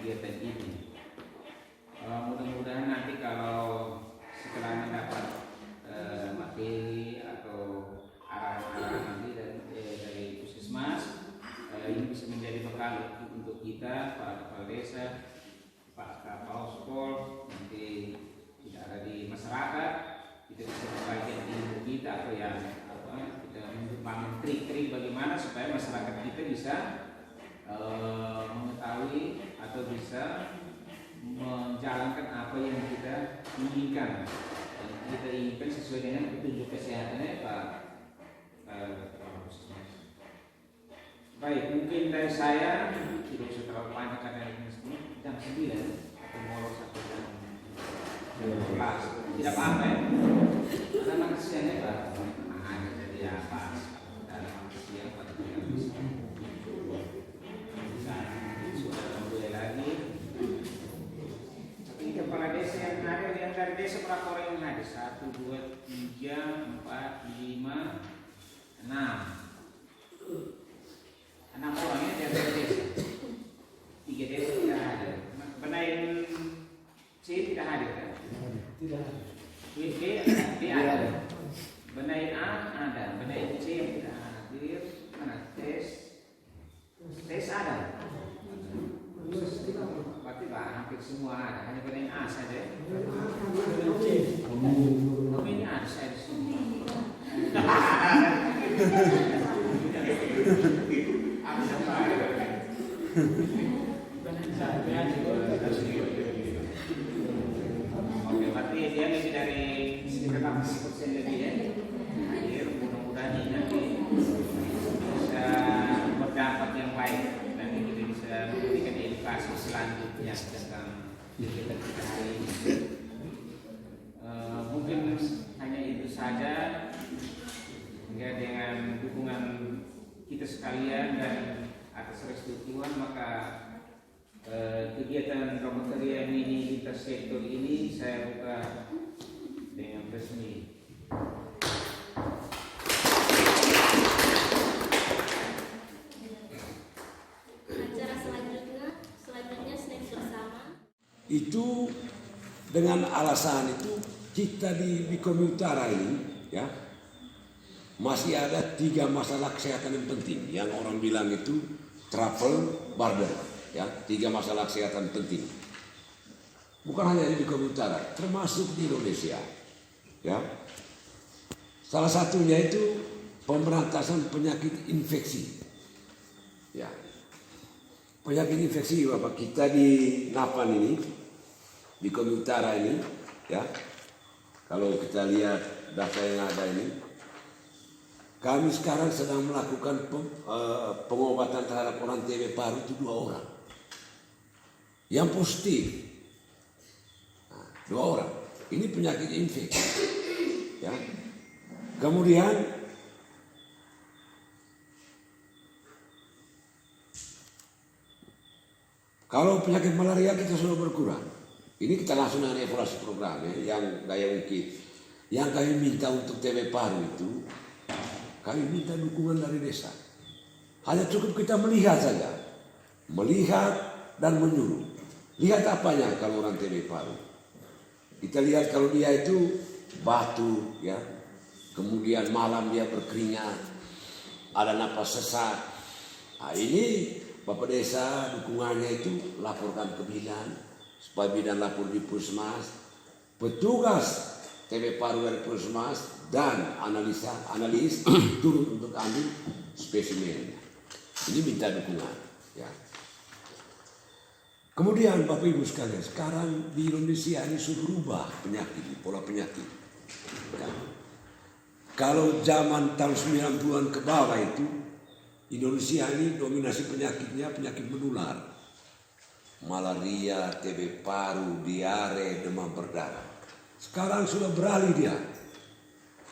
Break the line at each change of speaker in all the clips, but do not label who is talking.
kegiatan ini. Mudah-mudahan nanti kalau setelah mendapat materi atau arahan-arahan nanti dari Puskesmas, ini bisa menjadi bekal untuk kita, para kepala desa, Pak Kapauspol, nanti tidak ada di masyarakat, kita bisa membagikan ilmu kita atau yang kita membangun trik-trik bagaimana supaya masyarakat kita bisa mengetahui atau bisa menjalankan apa yang kita inginkan. Kita inginkan sesuai dengan petunjuk kesehatannya Pak. Baik, mungkin dari saya tidak usah terlalu panjang karena ini jam 9 atau molor sampai jam 12. Tidak apa-apa ya. Karena kesiannya Pak. Jadi ya pas dalam kesian pada tidak bisa. Sudah mulai lagi. Tapi kepala desa yang ada, yang dari desa berapa orang yang ada? 1, 2, 3, 4, 5, 6. 6 orangnya dari desa. 3 desa tidak ada. Benain C tidak hadir kan?
Tidak ada.
B ada. Benain A ada. Benain C yang tidak hadir. Mana? Tes ada. Berarti hampir semua ada. Hanya benain A saja. Oh ini ada saya di sini. Oke, berarti dia lebih dari sekitar 80% lebih ya. Hadir, mudah-mudahan ini nanti bisa berdampak yang baik dan kita bisa memberikan edukasi selanjutnya tentang kegiatan kita hari ini. Mungkin hanya itu saja. Hingga dengan dukungan kita sekalian dan atas restu Tuhan, maka kegiatan Roboteria Mini lintas sektor ini saya buka dengan resmi.
Acara selanjutnya snack bersama.
Itu dengan alasan itu kita di Komi Utara ini ya masih ada 3 masalah kesehatan yang penting yang orang bilang itu travel border ya, 3 masalah kesehatan penting. Bukan hanya di Komi Utara, termasuk di Indonesia. Ya. Salah satunya itu pemberantasan penyakit infeksi. Ya. Penyakit infeksi Bapak kita di Napan ini, di Komi Utara ini, ya. Kalau kita lihat data yang ada ini, kami sekarang sedang melakukan pengobatan terhadap orang TB paru itu 2 orang. Yang positif. Nah, 2 orang. Ini penyakit infeksi. Ya. Kemudian kalau penyakit malaria kita sudah berkurang. Ini kita langsung dengan evaluasi program ya, yang daya ungkit. Yang kami minta untuk TB paru itu, kami minta dukungan dari desa. Hanya cukup kita melihat saja. Melihat dan menyuruh. Lihat apanya kalau orang TB paru. Kita lihat kalau dia itu batu ya. Kemudian malam dia berkeringat. Ada napas sesak. Nah, ini Bapak Desa dukungannya itu laporkan ke bidan. Supaya bidan lapor di Puskesmas. Petugas TB paru dari Puskesmas dan analis turun untuk ambil spesimen. Ini minta dukungan. Ya. Kemudian Bapak Ibu sekalian, sekarang di Indonesia ini sudah berubah penyakit, pola penyakit. Ya. Kalau zaman tahun 90-an ke bawah itu, Indonesia ini dominasi penyakitnya penyakit menular. Malaria, TB paru, diare, demam berdarah. Sekarang sudah beralih dia.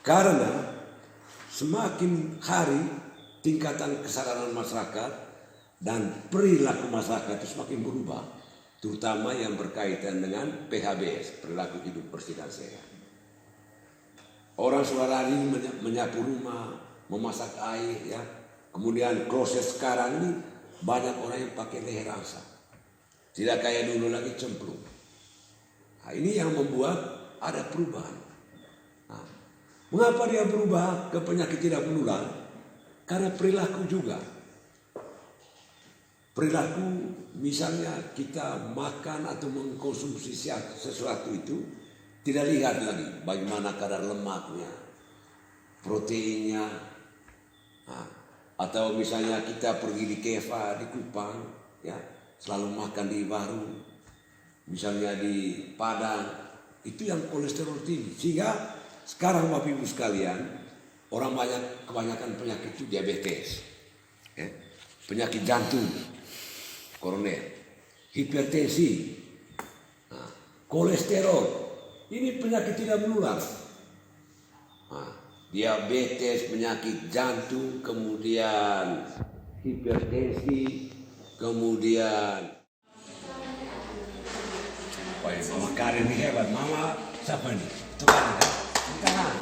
Karena semakin hari tingkatan kesadaran masyarakat dan perilaku masyarakat itu semakin berubah. Terutama yang berkaitan dengan PHBS, perilaku hidup bersih dan sehat. Orang sudah lari menyapu rumah, memasak air, ya. Kemudian kloset sekarang ini banyak orang yang pakai leher angsa. Tidak kayak dulu lagi cemplung. Nah, ini yang membuat ada perubahan. Nah, mengapa dia berubah ke penyakit tidak menular? Karena perilaku juga. Perilaku misalnya kita makan atau mengkonsumsi sesuatu itu tidak lihat lagi bagaimana kadar lemaknya, proteinnya, nah, atau misalnya kita pergi di Keva, di Kupang, ya selalu makan di Baru, misalnya di Padang, itu yang kolesterol tinggi. Sehingga sekarang Bapak Ibu sekalian, orang kebanyakan penyakit itu diabetes, ya, penyakit jantung, koroner, hipertensi, nah, kolesterol, ini penyakit tidak menular. Nah, diabetes, penyakit jantung, kemudian hipertensi, kemudian Mama Karin ini hebat. Mama siapa nih? Tuhan kan? Tangan.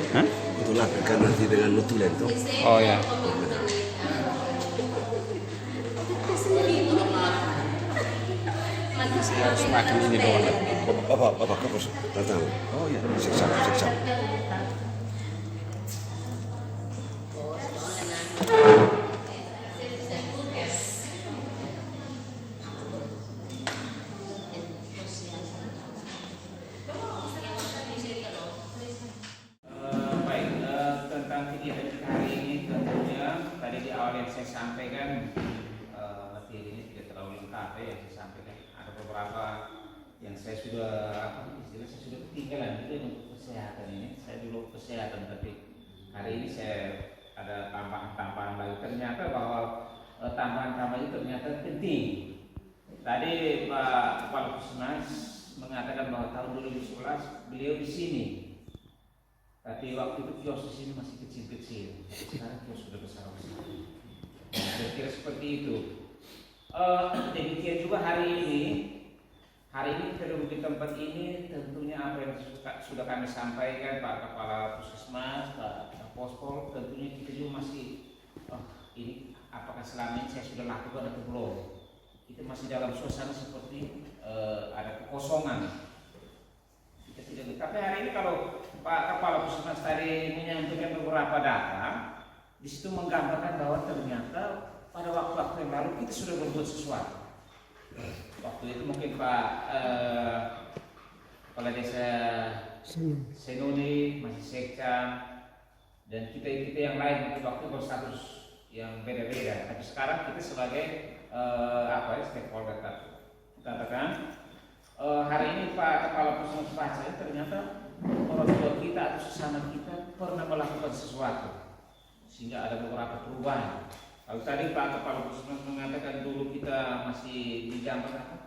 Hah?
Untuk lapirkan nanti dengan notulen tuh.
Oh ya. Harus makan ini doang.
Bapak kapus datang.
Oh ya.
Siksa.
Tentang kegiatan kita hari ini tentunya tadi di awal yang saya sampaikan materi ini tidak terlalu lengkap ya yang saya sampaikan. Ada beberapa yang saya sudah saya sudah ketinggalan itu untuk kesehatan ini. Saya dulu kesehatan tapi hari ini saya ada tambahan-tambahan lagi. Ternyata bahwa tambahan-tambahan itu ternyata penting. Tadi Pak Kepala Puskesmas mengatakan bahwa tahun 2011 beliau di sini. Tapi waktu itu kios di sini masih kecil-kecil. Sekarang kios sudah besar-besar. Kira-kira seperti itu. Demikian juga hari ini kita duduk di tempat ini tentunya apa yang sudah kami sampaikan Pak Kepala Puskesmas, Pak Pospol, tentunya kita juga masih ini apakah selama ini saya sudah lakukan atau belum? Kita masih dalam suasana seperti ada kekosongan. Kita tidak. Tapi hari ini kalau Pak Kepala Puskesmas tadi menyampaikan beberapa data, di situ menggambarkan bahwa ternyata pada waktu-waktu yang lalu kita sudah berbuat sesuatu. Waktu itu mungkin Pak Kepala Desa Senoni masih sekda dan kita yang lain mungkin waktu itu berstatus yang beda-beda. Tapi sekarang kita sebagai stakeholder katakan hari ini Pak Kepala Puskesmas Pacai ternyata orang tua kita atau sesama kita pernah melakukan sesuatu sehingga ada beberapa perubahan. Kalau tadi Pak Kepala Puskesmas mengatakan dulu kita masih di zaman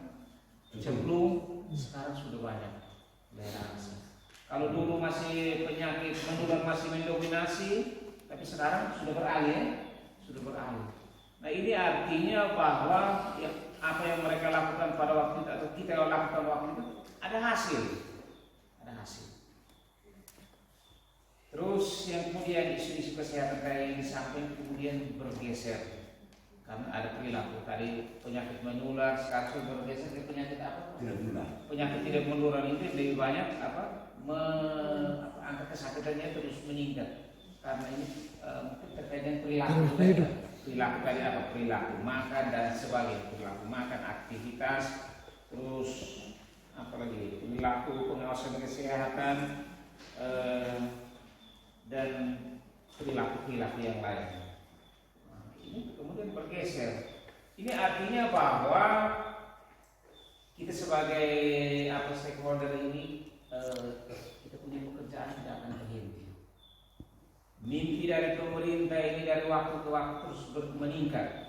cemplung, sekarang sudah banyak toleransi. Kalau dulu masih penyakit menular masih mendominasi, tapi sekarang sudah beralih. Nah ini artinya bahwa apa yang mereka lakukan pada waktu itu atau kita lakukan waktu itu ada hasil. Terus yang kemudian isu-isu kesehatan kayak yang disampaikan kemudian bergeser karena ada perilaku tadi penyakit menular sekarang bergeser ke penyakit apa?
Tidak menular.
Penyakit tidak menular itu lebih banyak angka kesakitannya terus meningkat karena ini mungkin terkait dengan perilaku tadi apa, perilaku makan dan sebagainya, perilaku makan, aktivitas, terus apalagi perilaku pengawasan kesehatan dan perilaku yang lain. Nah, ini kemudian bergeser. Ini artinya bahwa kita sebagai stakeholder ini kita punya pekerjaan tidak akan terhenti. Mimpi dari pemerintah ini dari waktu ke waktu terus meningkat.